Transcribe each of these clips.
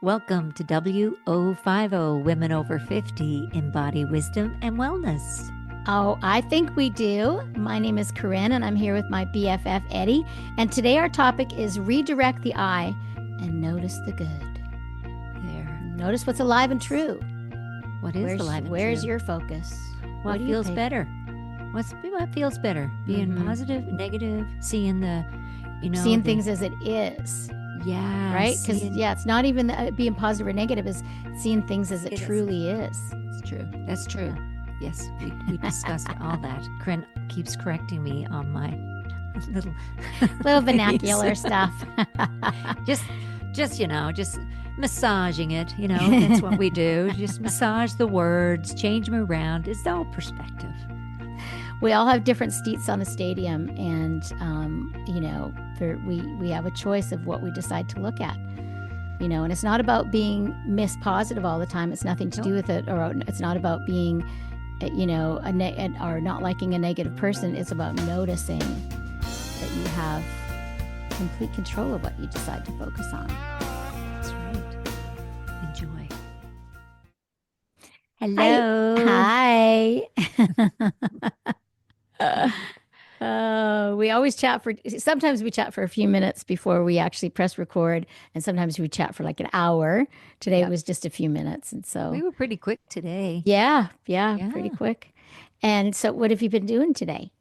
Welcome to W050 Women Over 50 Embody Wisdom and Wellness. Oh, I think we do. My name is Corinne, and I'm here with my BFF, Eddie. And today our topic is redirect the eye and notice the good. There. Notice what's alive and true. What is alive and true? Where's your focus? What feels better? What feels better? Being positive, negative, seeing seeing things as it is. Yeah. Right? Because, it's not even being positive or negative, is seeing things as it truly is. It's true. That's true. Yes, we discussed all that. Corinne keeps correcting me on my little vernacular stuff. just massaging it. That's what we do. Just massage the words, change them around. It's all perspective. We all have different seats on the stadium, and we have a choice of what we decide to look at. And it's not about being Miss Positive all the time. It's nothing to do with it, or it's not about being, or not liking a negative person. It's about noticing that you have complete control of what you decide to focus on. That's right. Enjoy. Hello. Hi. We always sometimes we chat for a few minutes before we actually press record, and sometimes we chat for like an hour. Today was just a few minutes, and so we were pretty quick today. Yeah, pretty quick. And so what have you been doing today?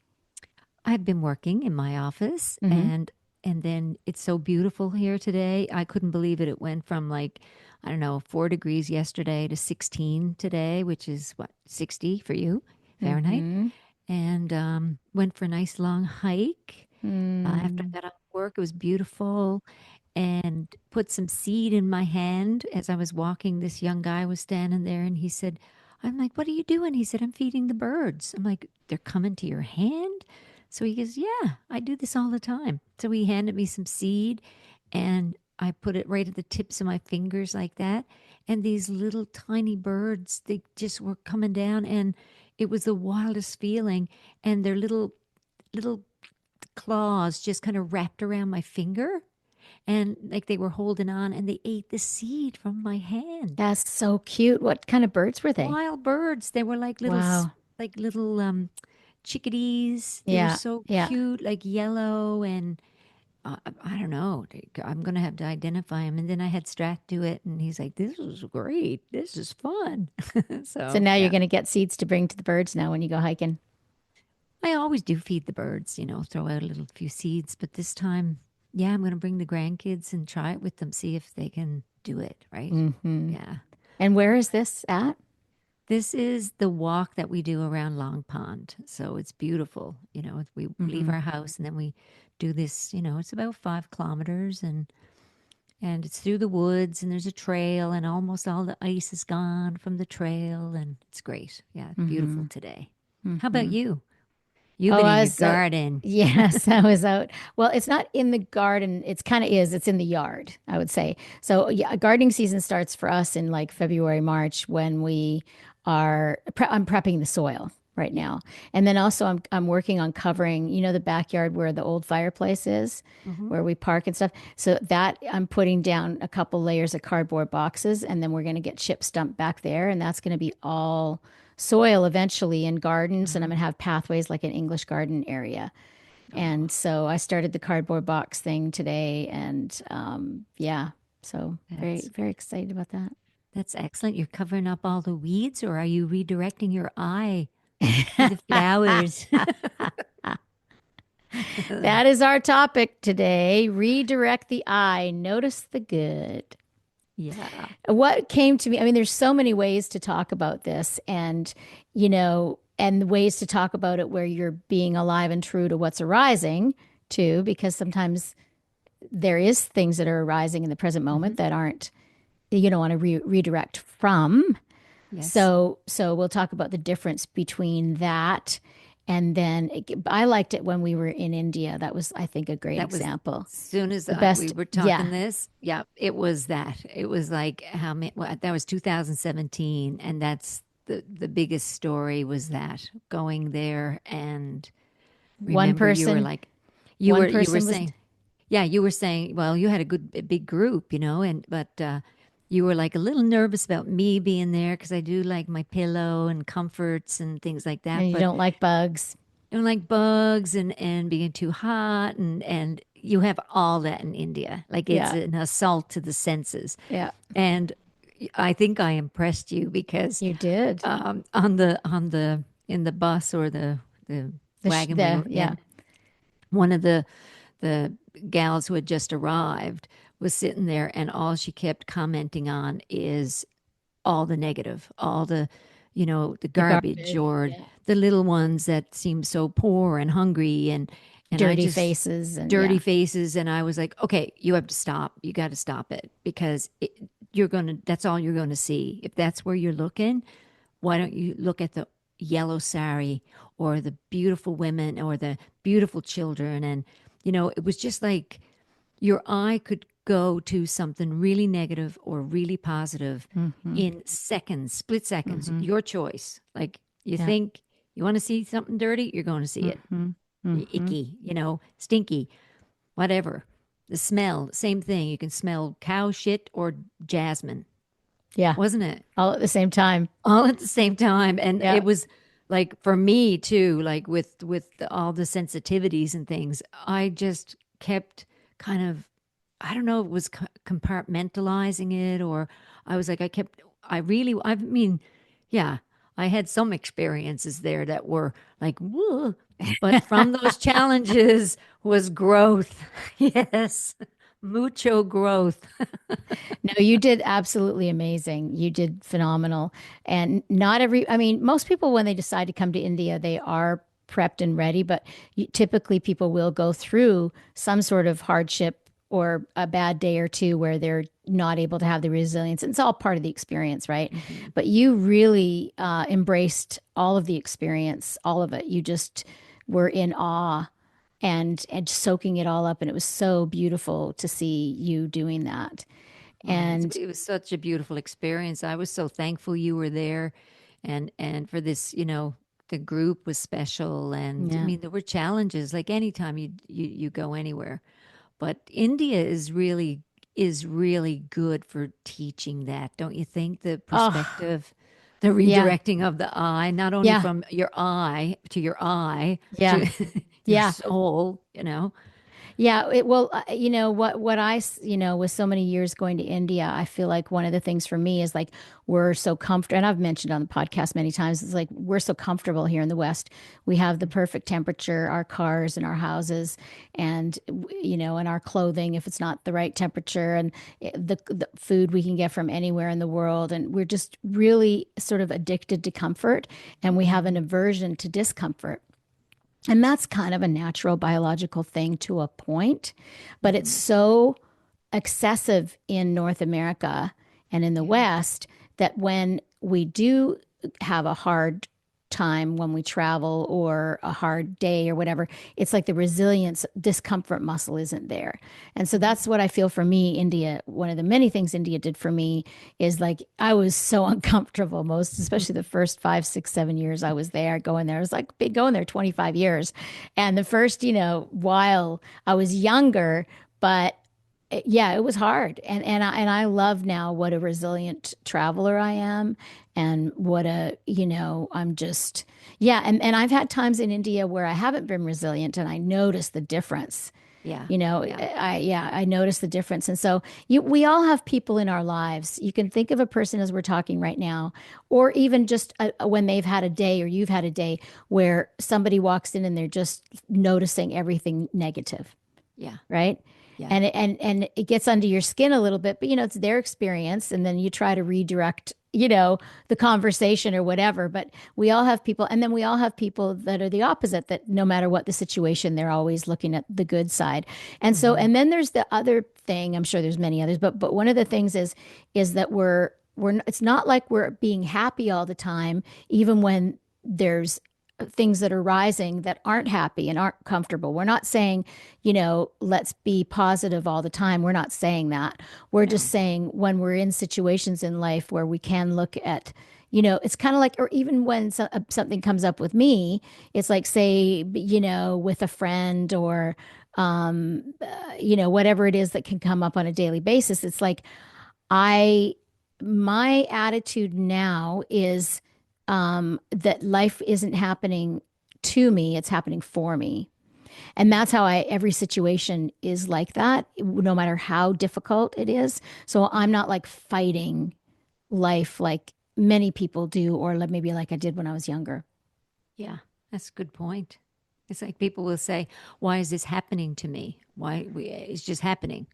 I've been working in my office, and then it's so beautiful here today. I couldn't believe it. It went from 4 degrees yesterday to 16 today, which is 60 for you, Fahrenheit. And went for a nice long hike. After I got off work, it was beautiful, and put some seed in my hand as I was walking. This young guy was standing there, and he said, I'm like, what are you doing? He said, I'm feeding the birds. I'm like, they're coming to your hand? So he goes, yeah, I do this all the time. So he handed me some seed, and I put it right at the tips of my fingers like that. And these little tiny birds, they just were coming down, and it was the wildest feeling. And their little claws just kind of wrapped around my finger, and like they were holding on, and they ate the seed from my hand. That's so cute. What kind of birds were they? Wild birds. They were like little, chickadees. They were so cute, like yellow, and I don't know. I'm going to have to identify him. And then I had Strat do it, and he's like, this is great. This is fun. So now you're going to get seeds to bring to the birds now when you go hiking. I always do feed the birds, throw out a few seeds. But this time, I'm going to bring the grandkids and try it with them, see if they can do it, right? Mm-hmm. Yeah. And where is this at? This is the walk that we do around Long Pond. So it's beautiful. We leave our house, and then we do this, it's about 5 kilometers, and it's through the woods, and there's a trail, and almost all the ice is gone from the trail, and it's great. Yeah, beautiful today. How about you? You've been in your garden. Yes, I was out. Well, it's not in the garden. It's kind of is. It's in the yard, I would say. So yeah, gardening season starts for us in like February, March, when we are, I'm prepping the soil right now. And then also I'm working on covering, the backyard where the old fireplace is, where we park and stuff. So that I'm putting down a couple layers of cardboard boxes, and then we're going to get chips dumped back there. And that's going to be all soil eventually in gardens. And I'm going to have pathways like an English garden area. And so I started the cardboard box thing today. And so very, very excited about that. That's excellent. You're covering up all the weeds, or are you redirecting your eye to the flowers? That is our topic today. Redirect the eye. Notice the good. Yeah. What came to me, I mean, there's so many ways to talk about this, and, and ways to talk about it where you're being alive and true to what's arising too, because sometimes there is things that are arising in the present moment that aren't, you don't want to redirect from. Yes. So we'll talk about the difference between that. And then I liked it when we were in India. That was, I think, a great example. As soon as we were talking this, it was that. It was like that was 2017, and that's the biggest story was that going there, and one person you were like you were saying, you were saying, well, you had a big group, but you were like a little nervous about me being there because I do like my pillow and comforts and things like that. And you But don't like bugs. I don't like bugs and being too hot and you have all that in India. Like it's Yeah. an assault to the senses. Yeah. And I think I impressed you because You did. on the in the bus or the wagon we were Yeah. in, one of the gals who had just arrived was sitting there, and all she kept commenting on is all the negative, all the, the The garbage garbage. or Yeah. the little ones that seem so poor and hungry and I Dirty just faces and dirty yeah. faces. And I was like, okay, you have to stop. You got to stop it because that's all you're going to see. If that's where you're looking, why don't you look at the yellow sari or the beautiful women or the beautiful children? And, it was just like your eye could go to something really negative or really positive Mm-hmm. in seconds, split seconds, Mm-hmm. your choice. Like you Yeah. think you want to see something dirty, you're going to see it. Mm-hmm. Mm-hmm. Icky, stinky, whatever. The smell, same thing. You can smell cow shit or jasmine, Yeah. wasn't it? All at the same time. All at the same time. And Yeah. it was like for me too, like all the sensitivities and things, I just kept kind of, I don't know if it was compartmentalizing it, or I was like, I mean, yeah, I had some experiences there that were like, woo, but from those challenges was growth. Yes, mucho growth. No, you did absolutely amazing. You did phenomenal. And not every, I mean, most people, when they decide to come to India, they are prepped and ready, but typically people will go through some sort of hardship or a bad day or two where they're not able to have the resilience. It's all part of the experience, right? Mhm. But you really embraced all of the experience, all of it. You just were in awe and soaking it all up. And it was so beautiful to see you doing that. Oh, And it was such a beautiful experience. I was so thankful you were there, and for this, the group was special. And I yeah. mean, there were challenges like anytime you go anywhere. But India is really good for teaching that, don't you think? The Oh, perspective, the yeah. redirecting of the eye, not only Yeah. from your eye Yeah. to your Yeah. soul. Yeah, what with so many years going to India, I feel like one of the things for me is like we're so comfortable, and I've mentioned on the podcast many times, it's like we're so comfortable here in the West. We have the perfect temperature, our cars and our houses, and and our clothing if it's not the right temperature, and the food we can get from anywhere in the world, and we're just really sort of addicted to comfort, and we have an Mhm. aversion to discomfort. And that's kind of a natural biological thing to a point, but it's Mhm. so excessive in North America and in the Yeah. West that when we do have a hard time when we travel or a hard day or whatever, it's like the resilience, discomfort muscle isn't there. And so Mhm. that's what I feel for me, India. One of the many things India did for me is like I was so uncomfortable, most especially the first 5, 6, 7 years I was there, going there. I was like been going there 25 years. And the first, while I was younger, but yeah, it was hard. And I love now what a resilient traveler I am and what I'm just yeah, and I've had times in India where I haven't been resilient and I notice the difference. Yeah. You know, Yeah. I notice the difference. And so we all have people in our lives. You can think of a person as we're talking right now, or even just when they've had a day or you've had a day where somebody walks in and they're just noticing everything negative, Yeah. right? Yeah. And it gets under your skin a little bit, but it's their experience, and then you try to redirect, the conversation or whatever. But we all have people, and then we all have people that are the opposite, that no matter what the situation, they're always looking at the good side. And so, Mhm. and then there's the other thing, I'm sure there's many others, but one of the things is that it's not like we're being happy all the time, even when there's things that are rising that aren't happy and aren't comfortable. We're not saying, let's be positive all the time. We're not saying that. We're just No. saying when we're in situations in life where we can look at, it's kind of like, or even when something comes up with me, it's like, say, with a friend or, whatever it is that can come up on a daily basis. It's like, my attitude now is that life isn't happening to me, it's happening for me. And that's how every situation is like that, no matter how difficult it is. So I'm not like fighting life like many people do, or maybe like I did when I was younger. Yeah, that's a good point. It's like people will say, "Why is this happening to me? It's just happening."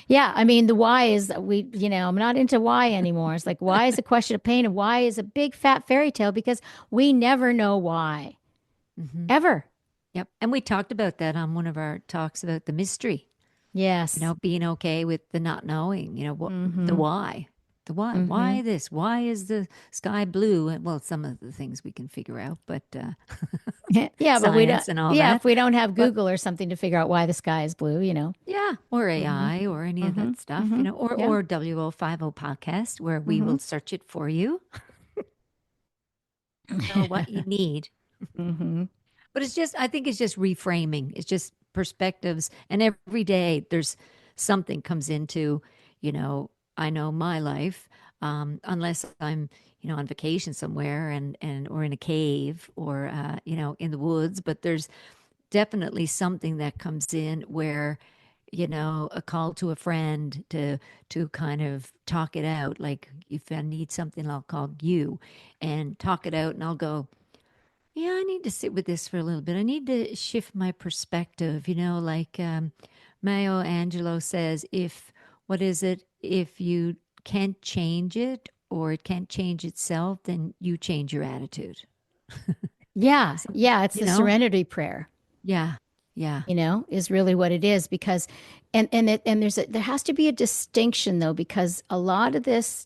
Yeah, I mean, the why is that I'm not into why anymore. It's like, why is a question of pain and why is a big fat fairy tale because we never know why, Hmm. ever. Yep. And we talked about that on one of our talks about the mystery, Yes. being okay with the not knowing, what the Mm-hmm. why. The why. Mm-hmm. Why this? Why is the sky blue? And well, some of the things we can figure out, but Yeah, but we don't, science and all yeah, that. if we don't have But Google or something to figure out why the sky is blue. yeah, or Mm-hmm. AI or any of Mm-hmm. that stuff, Mm-hmm. Yeah. or W050 podcast where we Mm-hmm. will search it for you, know what you need. Mm-hmm. But I think it's just reframing. It's just perspectives. And every day there's something comes into, you know, I know my life, unless I'm, on vacation somewhere or in a cave or, in the woods. But there's definitely something that comes in where, a call to a friend to kind of talk it out. Like if I need something, I'll call you and talk it out and I'll go, yeah, I need to sit with this for a little bit. I need to shift my perspective. Like Maya Angelou says, what is it? If you can't change it or it can't change itself, then you change your attitude. Yeah. So, Yeah. It's you the know, serenity prayer, yeah, yeah. is really what it is because, and there has to be a distinction though, because a lot of this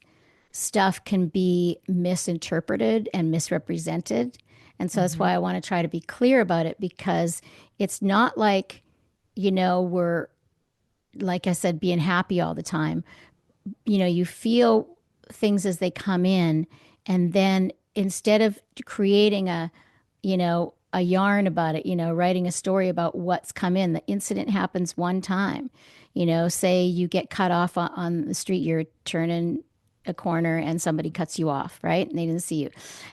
stuff can be misinterpreted and misrepresented. And so that's Hmm. why I want to try to be clear about it because it's not like, we're, like I said, being happy all the time. You feel things as they come in. And then instead of creating a yarn about it, writing a story about what's come in, the incident happens one time. Say you get cut off on the street, you're turning a corner and somebody cuts you off, right? And they didn't see you.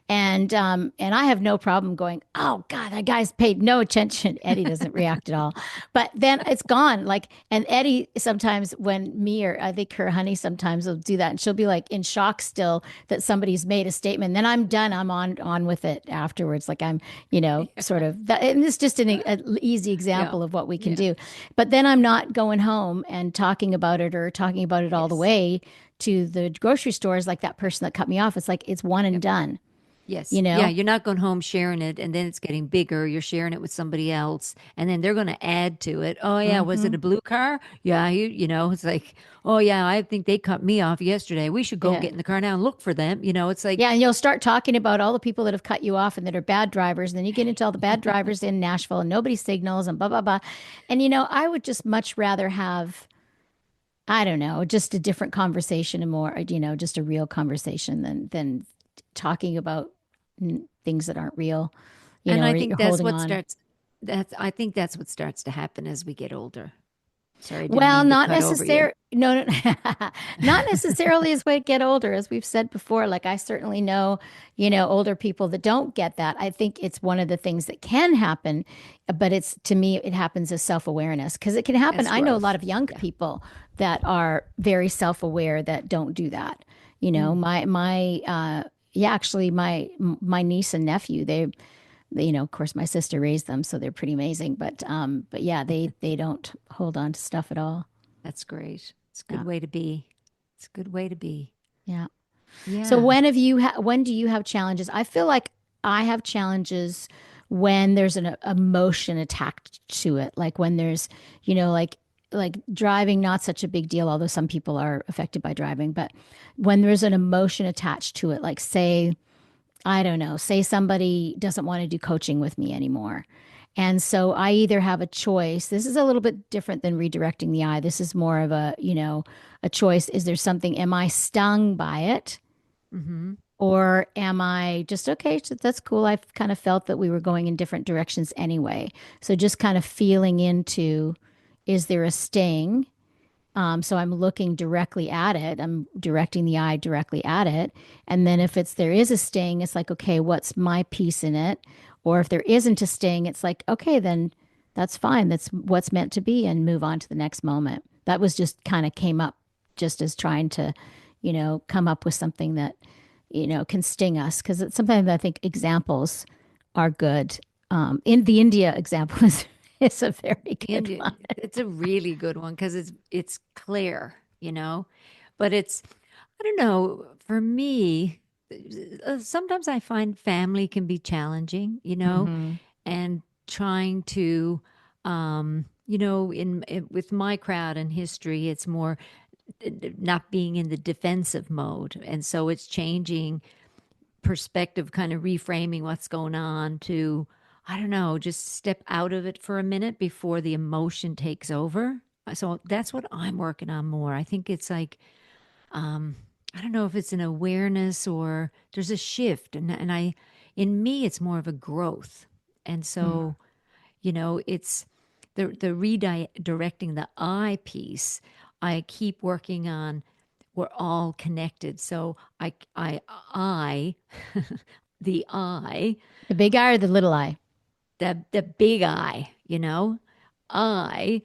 And I have no problem going, oh God, that guy's paid no attention. Eddie doesn't react at all. But then it's gone. Like, and Eddie sometimes when me or I think her honey sometimes will do that and she'll be like in shock still that somebody's made a statement. Then I'm done. I'm on with it afterwards. Like I'm, sort of that. And this is just an easy Yeah, example of what we can yeah. do. But then I'm not going home and talking about it or talking about it all the Yes. way to the grocery stores like that person that cut me off. It's like it's one and Yep. done, you Yes. Yeah, know? you're not going home sharing it and then it's getting bigger. You're sharing it with somebody else and then they're going to add to it. Oh yeah, was it Mm-hmm. a blue car? Yeah, it's like, "Oh yeah, I think they cut me off yesterday. We should go Yeah. get in the car now and look for them." It's like, Yeah, and you'll start talking about all the people that have cut you off and that are bad drivers. And then you get into all the bad drivers in Nashville and nobody signals and blah, blah, blah. And, I would just much rather have, I don't know, just a different conversation and more, just a real conversation than talking about things that aren't real, and I or think you're holding on. I think that's what starts to happen as we get older. Sorry, I didn't Well, mean to not cut over you. necessarily. No, no, not necessarily as we get older, as we've said before. Like I certainly know, older people that don't get that. I think it's one of the things that can happen, but it's to me, it happens as self-awareness because it can happen. As I know a lot growth. of young Yeah. people that are very self-aware that don't do that. Mm. Yeah, actually, my niece and nephew, of course, my sister raised them, so they're pretty amazing. But yeah, they don't hold on to stuff at all. That's great. It's a good Yeah, way to be. It's a good way to be. yeah. So Yeah. when do you have challenges? I feel like I have challenges when there's an emotion attached to it, like when there's, like driving, not such a big deal, although some people are affected by driving, but when there's an emotion attached to it, like say, I don't know, say somebody doesn't want to do coaching with me anymore. And so I either have a choice. This is a little bit different than redirecting the eye. This is more of a choice. Is there something, am I stung by it? Mm-hmm. Or am I just okay? So that's cool. I've kind of felt that we were going in different directions anyway. So just kind of feeling into, is there a sting? So I'm looking directly at it. I'm directing the eye directly at it. And then if it's there is a sting, it's like, okay, what's my piece in it? Or if there isn't a sting, it's like, okay, then that's fine. That's what's meant to be and move on to the next moment. That was just kind of came up just as trying to, come up with something that, can sting us. Because sometimes I think examples are good. In the India example is a very good And one. it's a really good one because it's clear, but it's I don't know. For me, sometimes I find family can be challenging, Hmm. and trying to, with my crowd and history, it's more not being in the defensive mode, and so it's changing perspective, kind of reframing what's going on to, I don't know, just step out of it for a minute before the emotion takes over. So that's what I'm working on more. I think it's like, I don't know if it's an awareness or there's a shift, and in me, it's more of a growth. And so, it's the redirecting the I piece. I keep working on, we're all connected. So I, the I, The big eye or the little eye? the big I, I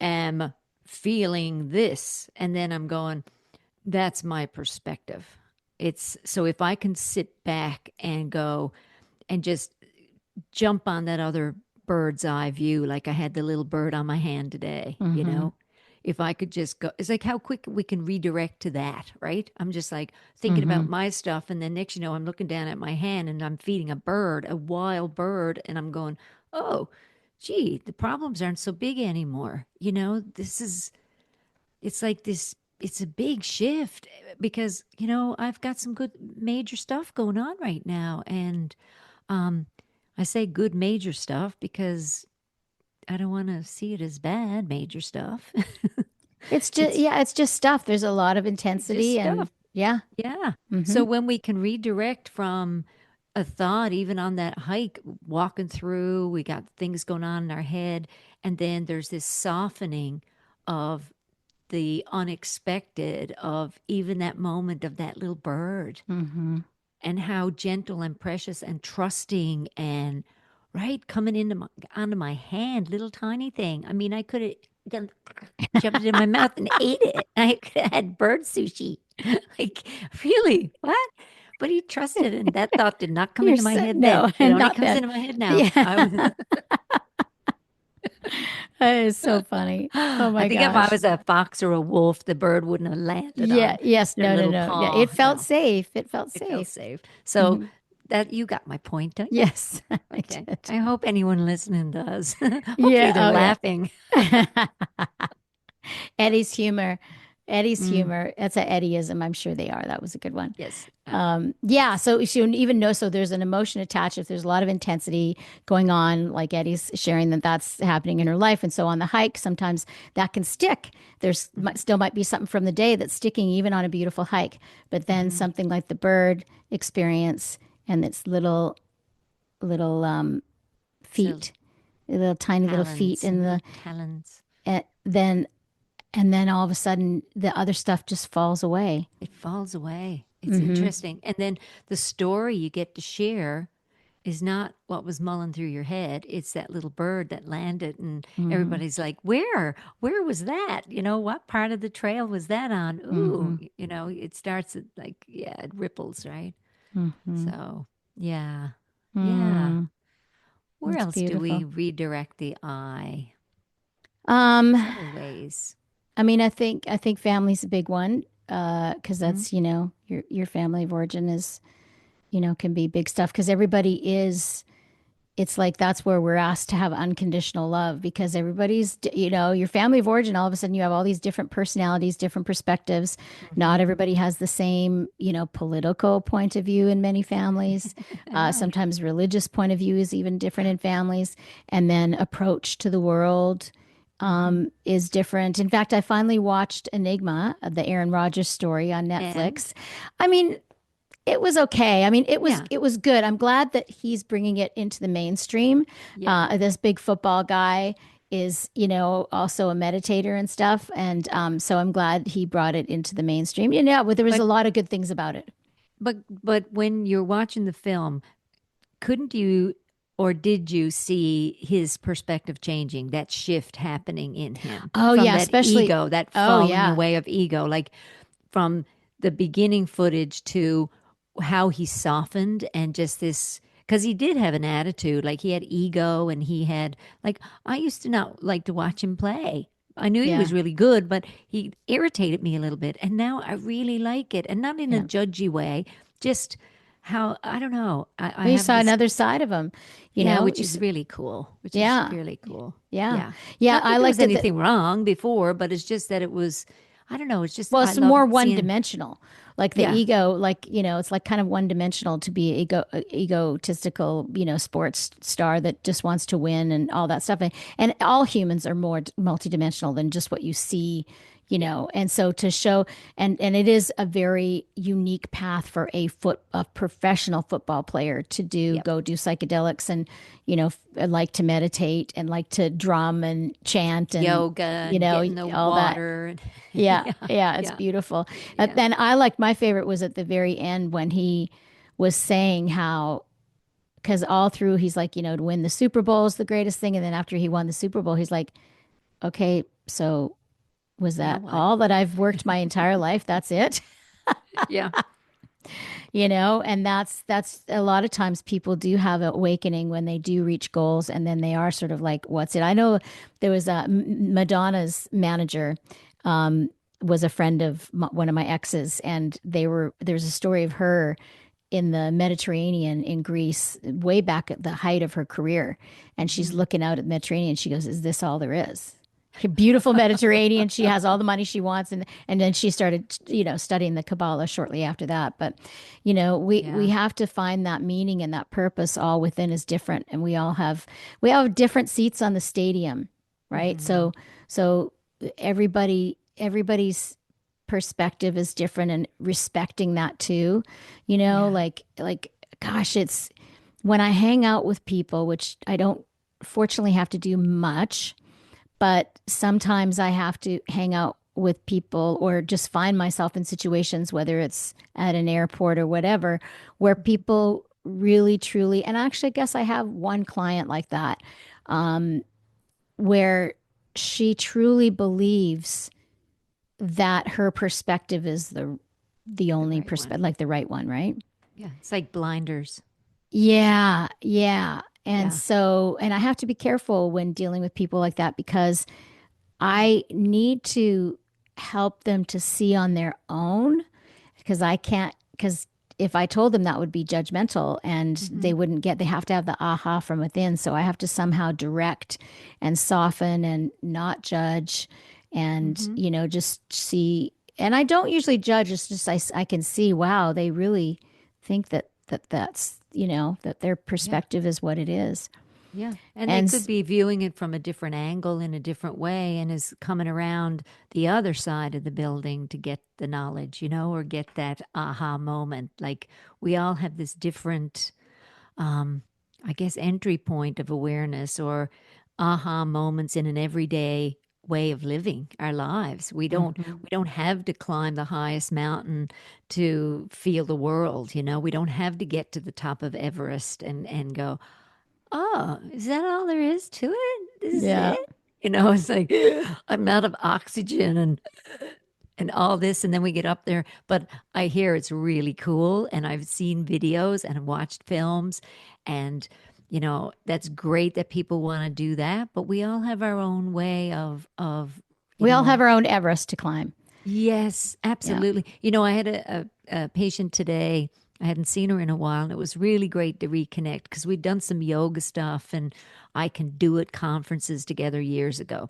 am feeling this, and then I'm going, that's my perspective. It's so if I can sit back and go and just jump on that other bird's eye view, like I had the little bird on my hand today, Hmm. if I could just go, it's like how quick we can redirect to that, right? I'm just like thinking Hmm. about my stuff. And then next, I'm looking down at my hand and I'm feeding a bird, a wild bird. And I'm going, oh, gee, the problems aren't so big anymore. It's like this, it's a big shift because, I've got some good major stuff going on right now. And um, I say good major stuff because I don't want to see it as bad major stuff. It's just, It's yeah, it's just stuff. There's a lot of it's just intensity and stuff. yeah. Yeah. Hmm. So when we can redirect from a thought, even on that hike, walking through, we got things going on in our head. And then there's this softening of the unexpected, of even that moment of that little bird, Hmm. and how gentle and precious and trusting and right coming onto my hand, little tiny thing. I mean, I could have done shoved it in my mouth and ate it. I could have had bird sushi. Like, really? What? But he trusted, and that thought did not come You're into my so, head then. no, It only not comes then. into my head now. Yeah, I was, that is so funny. Oh I my think if I gosh. was a fox or a wolf, the bird wouldn't have landed Yeah, on yes, their no, no, little no. Yeah, it paw. felt No, safe. It felt it felt safe. safe. So Hmm. that you got my point, don't you? Yes, I Okay. did. I hope anyone listening does. Hopefully they're Yeah, oh yeah. laughing. Eddie's humor. Eddie's Mm, humor. That's a Eddieism. I'm sure they are. That was a good one. yes. Yeah, Yes. so you even know, so there's an emotion attached. If there's a lot of intensity going on, like Eddie's sharing that that's happening in her life, and so on the hike, sometimes that can stick. There's Hmm. still might be something from the day that's sticking even on a beautiful hike, but then Hmm. something like the bird experience and its little So feet, little tiny little feet talons, in the, little talons. uh, then and then all of a sudden the other stuff just falls away. It falls away. It's Hmm. interesting. And then the story you get to share is not what was mulling through your head. It's that little bird that landed, and Hmm. everybody's like, "Where? Where was that? What part of the trail was that on?" Ooh, Hmm. it starts at like, yeah, it ripples, right? Hmm. So, yeah, yeah. Mm, Where that's else do we beautiful. redirect the eye? Um, Subtle ways. I mean, I think family's a big one, because Hmm. that's, your family of origin is, can be big stuff because everybody is. It's like that's where we're asked to have unconditional love because everybody's, your family of origin. All of a sudden, you have all these different personalities, different perspectives. Not Hmm. everybody has the same, political point of view in many families. I know. Sometimes religious point of view is even different in families, and then approach to the world Hmm. is different. In fact, I finally watched Enigma, the Aaron Rodgers story on And Netflix. I mean, it was okay. I mean, it was yeah, it was good. I'm glad that he's bringing it into the mainstream. yeah. This big football guy is, also a meditator and stuff. And so I'm glad he brought it into the mainstream. And yeah, but there was a But lot of good things about it. but when you're watching the film, couldn't you or did you see his perspective changing, that shift happening in him Oh from yeah, that especially. ego, that Oh falling yeah, away of ego, like from the beginning footage to how he softened and just this, because he did have an attitude, like he had ego and he had, like, I used to not like to watch him play. I knew he yeah, was really good, but he irritated me a little bit. And now I really like it. And not in a yeah. judgy way, just how, I don't know. I Well, you have saw this, another side of him, yeah, you which is really cool, which is yeah, really cool. yeah, Yeah. yeah. Not that I there was liked it. That anything wrong before, but it's just that it was, I don't know. It's just, Well, I it's love more one seeing, dimensional. Like the yeah. ego, like, it's like kind of one dimensional to be egotistical, sports star that just wants to win and all that stuff. And all humans are more multidimensional than just what you see, Yeah. And so to show, and it is a very unique path for a professional football player to Yep. go do psychedelics and, like to meditate and like to drum and chant and, Yoga and get in the all that. water. And Yeah, yeah. yeah, it's Yeah. beautiful. Yeah. Then I like my favorite was at the very end when he was saying how, because all through he's like, to win the Super Bowl is the greatest thing. And then after he won the Super Bowl, he's like, okay, so was Now that what? all that I've worked my entire life? That's it? Yeah. And that's a lot of times people do have an awakening when they do reach goals and then they are sort of like, what's it? I know there was Madonna's manager was a friend of one of my exes, and there's a story of her in the Mediterranean in Greece way back at the height of her career. And she's Hmm. looking out at the Mediterranean. She goes, is this all there is? Beautiful Mediterranean. She has all the money she wants. And then she started, studying the Kabbalah shortly after that. But, we Yeah. have to find that meaning and that purpose all within is different. And we all have different seats on the stadium, right? Hmm. So everybody's perspective is different and respecting that too, Yeah. like gosh, it's when I hang out with people, which I don't fortunately have to do much, but sometimes I have to hang out with people or just find myself in situations, whether it's at an airport or whatever, where people really truly, and actually I guess I have one client like that, um, where she truly believes that her perspective is the The only right one. perspective, like the right one, right? Yeah. It's like blinders. Yeah, yeah. And Yeah. so, and I have to be careful when dealing with people like that because I need to help them to see on their own because I can't, because if I told them that would be judgmental and Hmm. they wouldn't they have to have the aha from within. So I have to somehow direct and soften and not judge and, Hmm. just see. And I don't usually judge. It's just I can see, wow, they really think that's, that their Yeah. perspective is what it is. Yeah. And they And could be viewing it from a different angle in a different way and is coming around the other side of the building to get the knowledge, or get that aha moment. Like we all have this different, um, I guess, entry point of awareness or aha moments in an everyday way of living our lives. We don't Mhm. we don't have to climb the highest mountain to feel the world, We don't have to get to the top of Everest and go, oh, is that all there is to it? This is Yeah. it? It's like I'm out of oxygen and all this, and then we get up there. But I hear it's really cool, and I've seen videos and watched films, and that's great that people want to do that. But we all have our own way of you We all have know our own Everest to climb. Yes, Yeah. absolutely. I had a patient today. I hadn't seen her in a while, and it was really great to reconnect because we'd done some yoga stuff and I Can Do It conferences together years ago.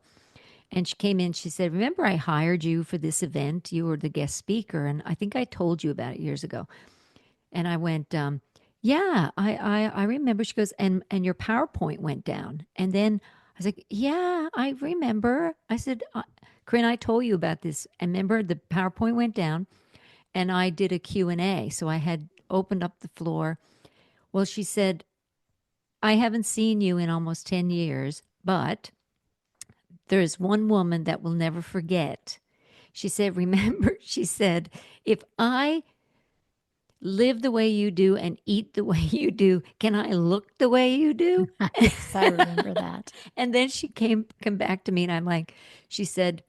And she came in, she said, remember, I hired you for this event? You were the guest speaker, and I think I told you about it years ago. And I went, yeah, I remember. She goes, and your PowerPoint went down. And then I was like, yeah, I remember. I said, Corinne, I told you about this. And remember, the PowerPoint went down and I did a Q&A. So I had opened up the floor. Well, she said, I haven't seen you in almost 10 years, but There is one woman that will never forget. She said, remember, she said, if I live the way you do and eat the way you do, can I look the way you do? Yes, I remember that. And then she come back to me and I'm like, she said,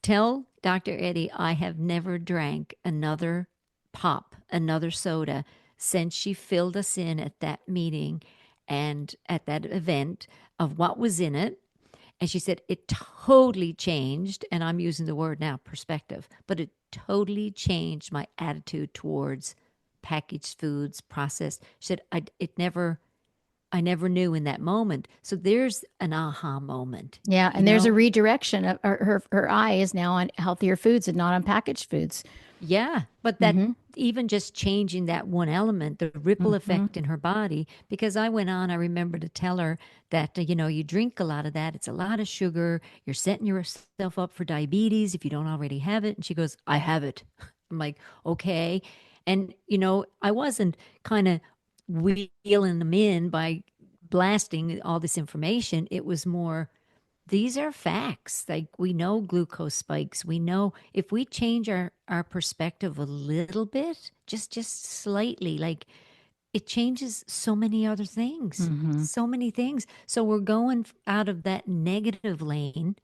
tell Dr. Eddie I have never drank another pop, another soda since she filled us in at that meeting and at that event of what was in it. And she said it totally changed, and I'm using the word now perspective, but it totally changed my attitude towards packaged foods, processed. She said I never knew in that moment. So there's an aha moment, Yeah, you and there's a know? redirection of her eye is now on healthier foods and not on packaged foods. Yeah, but that Mm-hmm. even just changing that one element, the ripple Mm-hmm. effect in her body, because I went on, I remember to tell her that, you drink a lot of that. It's a lot of sugar. You're setting yourself up for diabetes if you don't already have it. And she goes, I have it. I'm like, okay. And, I wasn't kind of wheeling them in by blasting all this information. It was more, these are facts. Like we know glucose spikes. We know if we change our perspective a little bit, just slightly, like it changes so many other things. Mm-hmm. So many things. So we're going out of that negative lane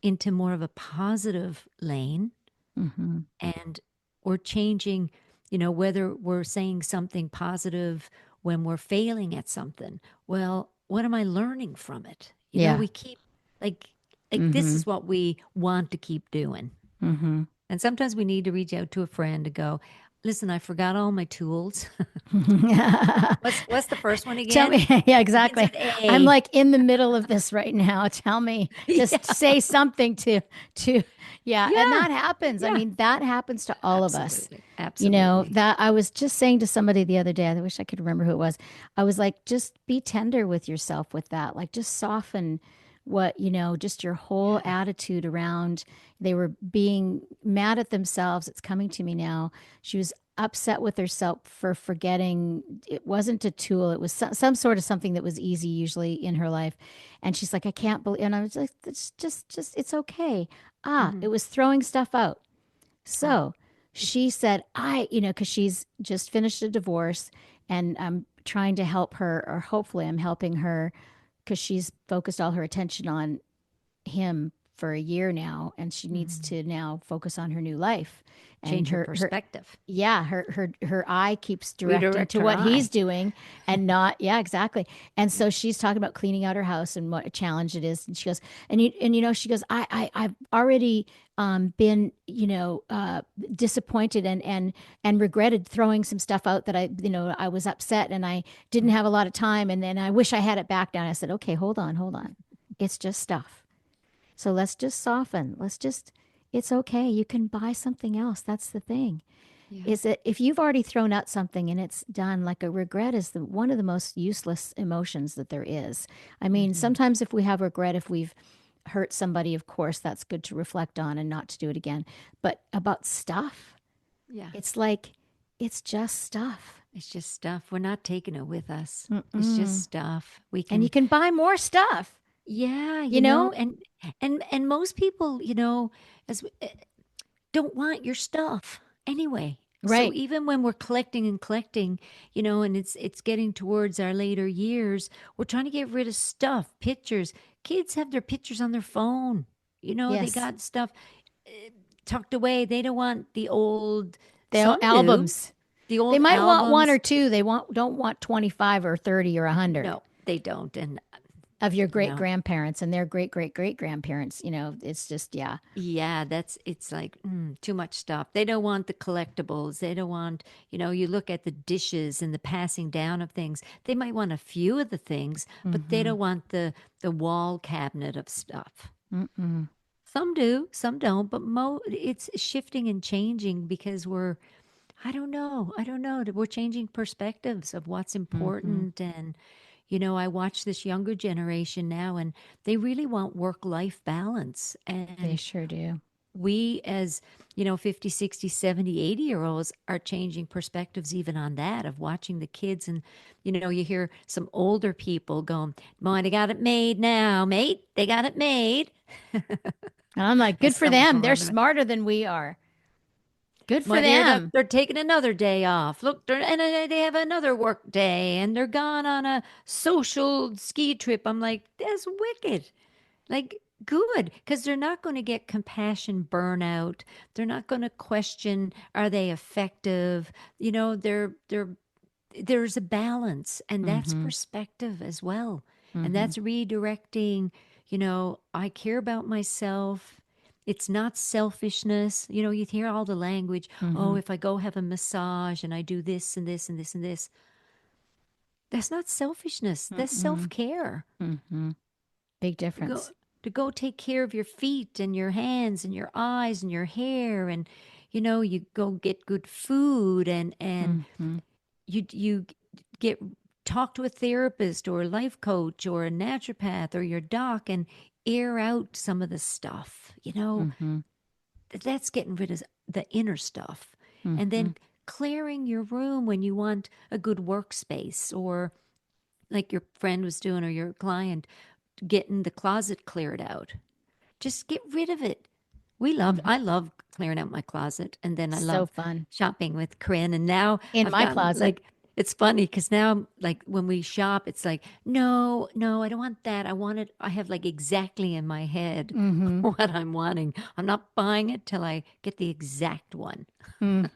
into more of a positive lane, Mm-hmm. and we're changing, whether we're saying something positive when we're failing at something. Well, what am I learning from it? Yeah. We keep like this Mm-hmm. is what we want to keep doing. Mm-hmm. And sometimes we need to reach out to a friend to go, listen, I forgot all my tools. What's the first one Tell again? me, yeah, Begins exactly. with I'm A. like in the middle of this right now. Tell me, just Yeah. say something to, yeah. And Yeah. that happens. I Yeah. mean, that happens to all of us. Absolutely. Absolutely. That I was just saying to somebody the other day, I wish I could remember who it was. I was like, just be tender with yourself with that. Like, just soften just your whole Yeah. attitude around. They were being mad at themselves. It's coming to me now. She was upset with herself for forgetting it wasn't a tool. It was some sort of something that was easy usually in her life. And she's like, I can't believe, and I was like, it's just, it's okay. Hmm. It was throwing stuff out. Oh, So she said, because she's just finished a divorce and I'm trying to help her, or hopefully I'm helping her because she's focused all her attention on him for a year now and she needs hmm. to now focus on her new life. And Change your her perspective. yeah, her eye keeps directing Redirect to her what he's eye. doing and not, yeah, exactly. And so she's talking about cleaning out her house and what a challenge it is. And she goes, she goes, I've already been, disappointed and regretted throwing some stuff out that I was upset and I didn't have a lot of time and then I wish I had it back down. I said, okay, hold on. It's just stuff. So let's just soften. It's okay. You can buy something else. That's the thing Yeah. is that if you've already thrown out something and it's done, like a regret is one of the most useless emotions that there is. I mean, Hmm. sometimes if we have regret, if we've hurt somebody, of course, that's good to reflect on and not to do it again. But about stuff, Yeah. it's like, it's just stuff. It's just stuff. We're not taking it with us. It's just Mm-mm. stuff. We And you can, can buy more stuff, yeah, you know? and most people, as don't want your stuff anyway. So Right. even when we're collecting and collecting, and it's getting towards our later years, we're trying to get rid of stuff, pictures. Kids have their pictures on their phone. They Yes. got stuff tucked away. They don't want the old, The some do, albums. the They old might want one or albums. two. They don't want 25 or 30 or 100. No, they don't. And Of your you great know, grandparents and their great grandparents. It's just, yeah. yeah, it's like too much stuff. They don't want the collectibles. They don't want, you look at the dishes and the passing down of things. They might want a few of the things, but they Mm-hmm. don't want the wall cabinet of stuff. Mm-mm. Some do, some don't, but it's shifting and changing because I don't know. We're changing perspectives of what's Mm-hmm. important. And, I watch this younger generation now and they really want work life balance. They And sure do. we as, 50, 60, 70, 80 year olds are changing perspectives even on that of watching the kids. And, you hear some older people going, boy, they got it made now, mate. They got it made. And I'm like, good As for someone them. from They're around the, smarter than we are. Good for my dear, them. they're taking another day off. Look, and they have another work day and they're gone on a social ski trip. I'm like, that's wicked. Like, good, because they're not going to get compassion burnout. They're not going to question, are they effective? There's a balance, and that's Mm-hmm. perspective as well. And Mm-hmm. that's redirecting, I care about myself. It's not selfishness. You hear all the language, oh, Mm-hmm. if I go have a massage and I do this and this and this and this. That's not selfishness. That's Mm-hmm. self-care. Mm-hmm. Big to go difference. to go take care of your feet and your hands and your eyes and your hair, and you go get good food, and Mm-hmm. you get talk to a therapist or a life coach or a naturopath or your doc and air out some of the stuff. Mm-hmm. That's getting rid of the inner stuff, and Mm-hmm. then clearing your room when you want a good workspace, or like your friend was doing or your client, getting the closet cleared out. Just get rid of it. Mm-hmm. I love clearing out my closet. And then I So love fun. shopping with Corinne. And now In I've my gotten closet. like, it's funny because now, like when we shop, it's like, no, no, I don't want that. I want it. I have like exactly in my head Mm-hmm. what I'm wanting. I'm not buying it till I get the exact one. Mm.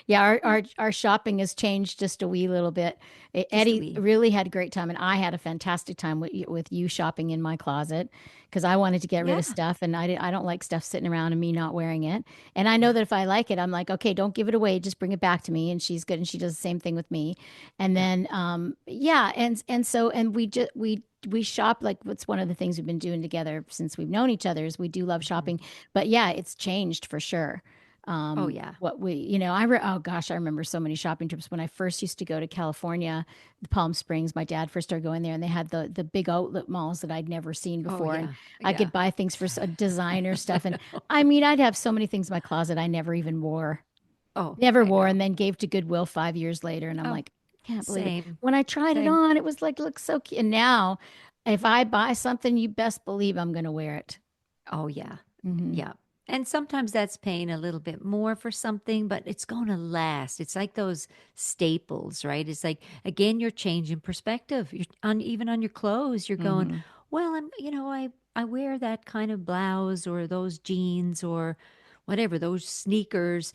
Yeah, our shopping has changed just a wee little bit. Just a Eddie wee. really had a great time, and I had a fantastic time with you shopping in my closet because I wanted to get rid Yeah. of stuff, and I don't like stuff sitting around and me not wearing it. And I know Yeah. that if I like it, I'm like, okay, don't give it away, just bring it back to me. And she's good, and she does the same thing with me. And Yeah. then yeah, and we shop like what's one of the things we've been doing together since we've known each other is we do love Mhm. shopping. But yeah, it's changed for sure. Oh, yeah. What we, oh gosh, I remember so many shopping trips when I first used to go to California, the Palm Springs. My dad first started going there, and they had the big outlet malls that I'd never seen Oh, before, and yeah. I could Yeah. buy things for designer stuff. And I mean, I'd have so many things in my closet I Oh, never I wore, know. and then gave to Goodwill 5 years later, and I'm Oh, like, can't believe it. same. When I tried it Same. on, it was like, looks so cute. And now, if I buy something, you best believe I'm going to wear it. Oh, yeah. Hmm. Yeah. And sometimes that's paying a little bit more for something, but it's going to last. It's like those staples, right? It's like, again, you're changing perspective. You're on, even on your clothes, you're going, Hmm. well, I wear that kind of blouse or those jeans or whatever, those sneakers.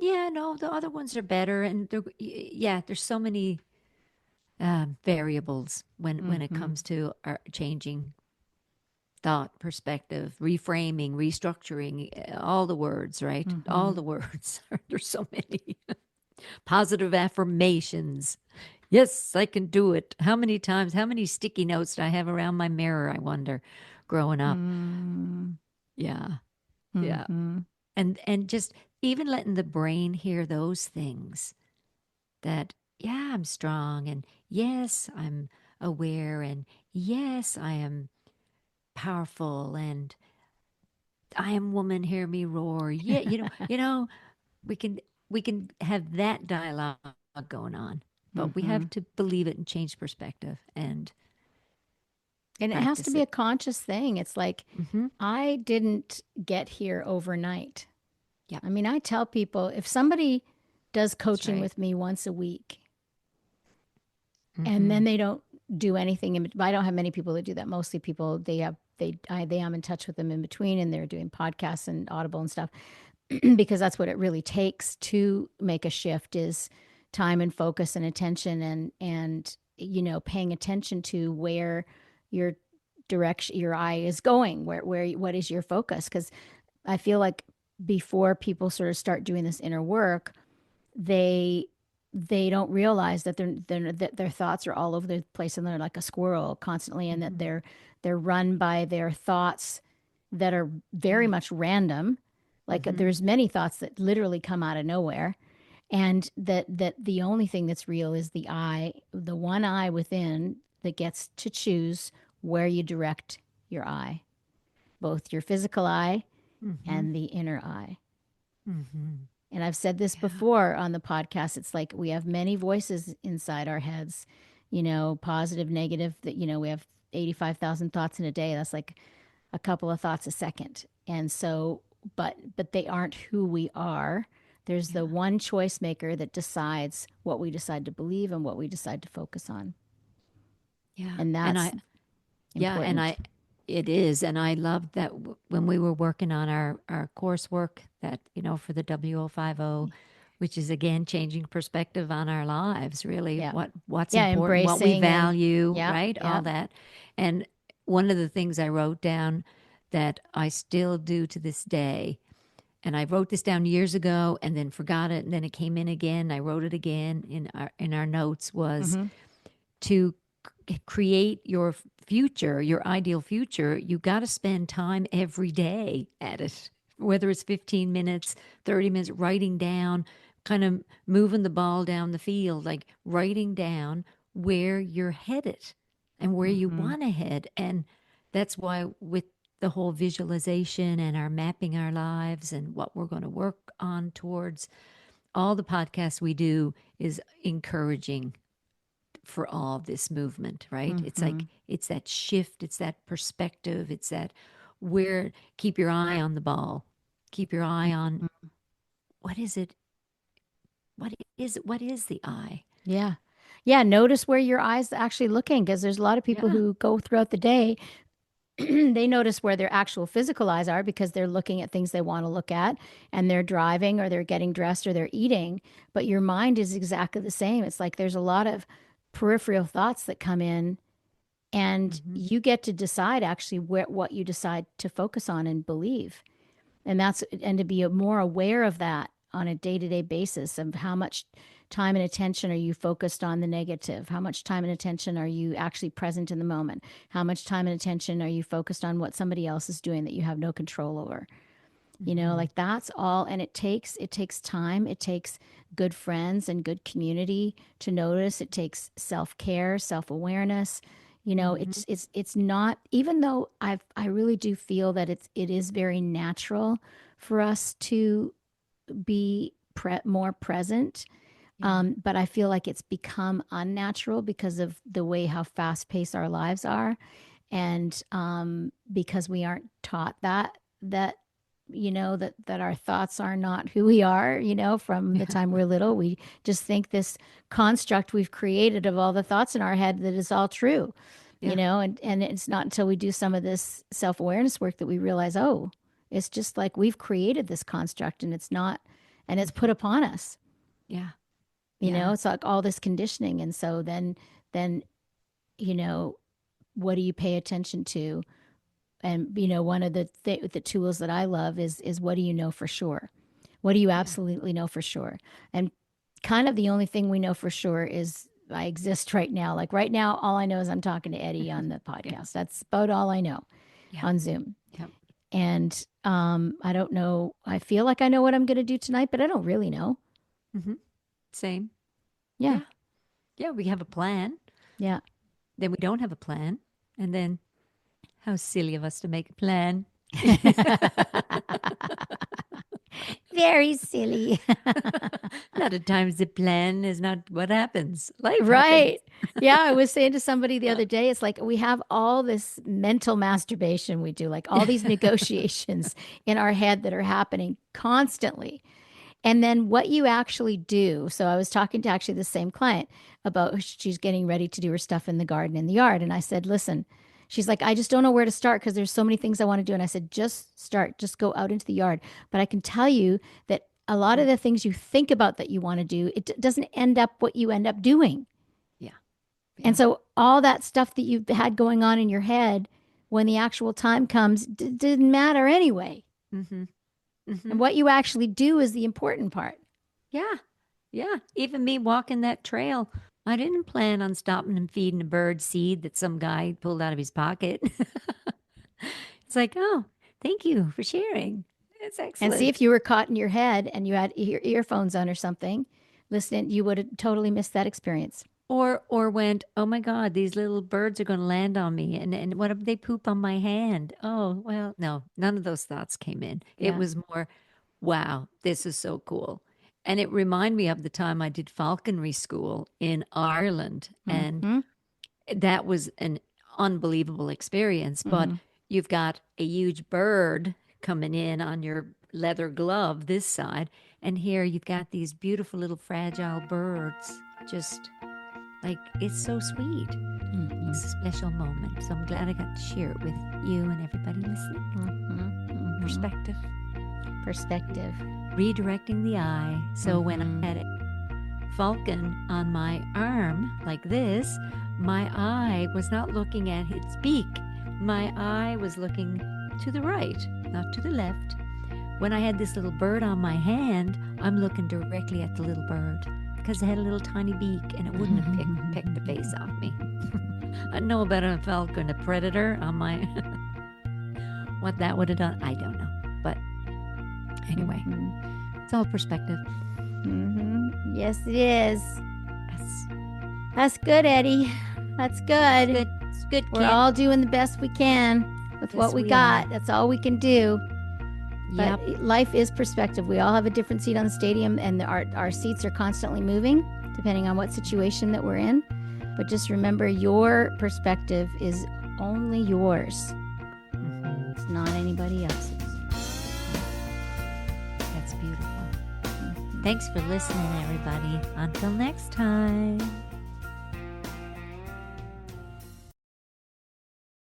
Yeah, no, the other ones are better. And yeah, there's so many variables when it Hmm. comes to our changing thought, perspective, reframing, restructuring, all the words, right? All Hmm. the words. There's so many. Positive affirmations. Yes, I can do it. How many times, how many sticky notes did I have around my mirror, I wonder, growing up? Mm-hmm. Yeah. Yeah. Mm-hmm. And just even letting the brain hear those things, that yeah, I'm strong, and yes, I'm aware, and yes, I am powerful, and I am woman, hear me roar. Yeah, we can we can have that dialogue going on, but we Mm-hmm. have to believe it and change perspective and And it has to practice be a it. conscious thing. It's like, Hmm. I didn't get here overnight. Yep, I mean, I tell people if somebody does that's coaching right. with me once a week and Hmm. then they don't do anything I don't have many people that do that. Mostly people they am in touch with them in between and they're doing podcasts and Audible and stuff because that's what it really takes to make a shift is time and focus and attention and paying attention to where your your eye is going, where what is your focus, because I feel like before people sort of start doing this inner work, they they don't realize that that their thoughts are all over the place and they're like a squirrel constantly, and that Hmm. they're run by their thoughts that are very much random. Like Hmm. there's many thoughts that literally come out of nowhere, and that the only thing that's real is the eye, the one eye within that gets to choose where you direct your eye, both your physical eye Mm-hmm. and the inner eye. Mm-hmm. And I've said this Yeah. before on the podcast. It's like we have many voices inside our heads, positive, negative, that, we have 85,000 thoughts in a day. That's like a couple of thoughts a second. And so, but they aren't who we are. There's the Yeah. one choice maker that decides what we decide to believe and what we decide to focus on. Yeah. And And that's I, yeah, and important. it is. And I loved that when we were working on our coursework that, for the W050, which is again changing perspective on our lives, really Yeah. what's Yeah. important, what we Embracing and value, yeah. right? All Yeah. that. And one of the things I wrote down that I still do to this day, and I wrote this down years ago and then forgot it, and then it came in again. I wrote it again in our notes was Mm-hmm. to create your future, your ideal future, you got to spend time every day at it, whether it's 15 minutes, 30 minutes, writing down, kind of moving the ball down the field, like writing down where you're headed and where you Mm-hmm. want to head. And that's why, with the whole visualization and our mapping our lives and what we're going to work on towards, all the podcasts we do is encouraging for all this movement, right? It's Mm-hmm. like it's that shift, it's that perspective, it's that where keep your eye on the ball. Keep your eye on what is it? What is the eye? Yeah. Yeah. Notice where your eyes actually looking because there's a lot of people Yeah. who go throughout the day. They notice where their actual physical eyes are because they're looking at things they want to look at and they're driving or they're getting dressed or they're eating. But your mind is exactly the same. It's like there's a lot of peripheral thoughts that come in and Mm-hmm. you get to decide actually what you decide to focus on and believe. And to be more aware of that on a day-to-day basis of how much time and attention are you focused on the negative, how much time and attention are you actually present in the moment, how much time and attention are you focused on what somebody else is doing that you have no control over. Mm-hmm. Like that's all. And it takes time, it takes good friends and good community to notice. It takes self-care, self-awareness. Mm-hmm. It's not, even though I really do feel that it is very natural for us to be more present. Yeah. But I feel like it's become unnatural because of the way how fast paced our lives are. And because we aren't taught that that our thoughts are not who we are, from the Yeah. time we're little. We just think this construct we've created of all the thoughts in our head that is all true, Yeah. and it's not until we do some of this self-awareness work that we realize, oh, it's just like we've created this construct and it's not, and it's put Mm-hmm. upon us. Yeah. Yeah. It's like all this conditioning. And so then, you know, what do you pay attention to? And one of the tools that I love is what do you know for sure? What do you Yeah. absolutely know for sure? And kind of the only thing we know for sure is I exist right now. Like right now, all I know is I'm talking to Eddie on the Yeah. podcast. That's about all I know Yeah. on Zoom. Yeah. And I don't know. I feel like I know what I'm going to do tonight, but I don't really know. Mm-hmm. Same. Yeah, Yeah. Yeah. We have a plan. yeah. Then we don't have a plan. And then how silly of us to make a plan. Very silly. A lot of times the plan is not what happens. Life happens. Right. Yeah, I was saying to somebody the other day, it's like we have all this mental masturbation we do, like all these negotiations in our head that are happening constantly. And then what you actually do. So I was talking to actually the same client about she's getting ready to do her stuff in the garden in the yard. And I said, listen, she's like, I just don't know where to start because there's so many things I want to do. And I said, just start, just go out into the yard. But I can tell you that a lot of the things you think about that you want to do, it doesn't end up what you end up doing. Yeah. And Yeah. so all that stuff that you've had going on in your head when the actual time comes didn't matter anyway. Mm-hmm. Mm-hmm. And what you actually do is the important part. Yeah. Yeah. Even me walking that trail, I didn't plan on stopping and feeding a bird seed that some guy pulled out of his pocket. It's like, oh, thank you for sharing. It's And see, excellent. if you were caught in your head and you had earphones on or something, listening, you would have totally missed that experience. or went, oh my God, these little birds are going to land on me, and what if they poop on my hand? Oh, well, no, none of those thoughts came in. It Yeah. was more, wow, this is so cool. And it reminded me of the time I did falconry school in Ireland, and Mm-hmm. that was an unbelievable experience. But Mm-hmm. you've got a huge bird coming in on your leather glove this side, and here you've got these beautiful little fragile birds. Just like it's so sweet. Mm-hmm. It's a special moment. So I'm glad I got to share it with you and everybody listening. Mm-hmm. Mm-hmm. Perspective, Perspective. redirecting the eye. So when Mm-hmm. I had a falcon on my arm like this, my eye was not looking at its beak. My eye was looking to the right, not to the left. When I had this little bird on my hand, I'm looking directly at the little bird because it had a little tiny beak and it wouldn't have picked the face off me. I know about a falcon, a predator on my. What that would have done, I don't know. But anyway, Mm-hmm. it's all perspective. Mm-hmm. Yes, it is. That's That's good, Eddie. That's good. good. It's good, We're Kim. all doing the best we can with what Yes, we we are. got. That's all we can do. But Yep. life is perspective. We all have a different seat on the stadium, and our seats are constantly moving depending on what situation that we're in. But just remember, your perspective is only yours. Mhm. It's not anybody else's. That's beautiful. Thanks for listening, everybody. Until next time.